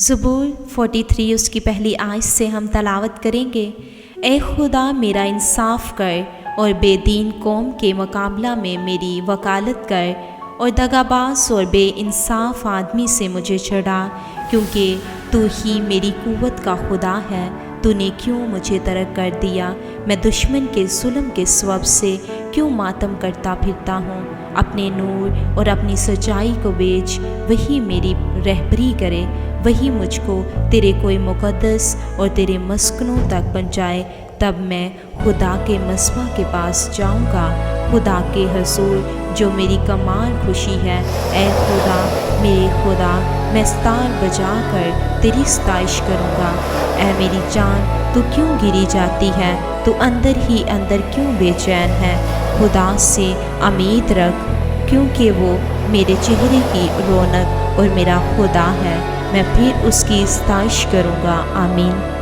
زبور 43 اس کی پہلی آیت سے ہم تلاوت کریں گے۔ اے خدا میرا انصاف کر اور بے دین قوم کے مقابلہ میں میری وکالت کر، اور دغاباز اور بے انصاف آدمی سے مجھے چھڑا، کیونکہ تو ہی میری قوت کا خدا ہے۔ تو نے کیوں مجھے ترک کر دیا؟ میں دشمن کے ظلم کے سبب سے کیوں ماتم کرتا پھرتا ہوں؟ اپنے نور اور اپنی سچائی کو بیچ، وہی میری رہبری کرے، وہی مجھ کو تیرے کوئی مقدس اور تیرے مسکنوں تک پہنچائے۔ تب میں خدا کے مذبح کے پاس جاؤں گا، خدا کے حضور جو میری کمال خوشی ہے۔ اے خدا میرے خدا، میں ستار بجا کر تیری ستائش کروں گا۔ اے میری جان، تو کیوں گری جاتی ہے؟ تو اندر ہی اندر کیوں بے چین ہے؟ خدا سے امید رکھ، کیونکہ وہ میرے چہرے کی رونق اور میرا خدا ہے۔ میں پھر اس کی ستائش کروں گا۔ آمین۔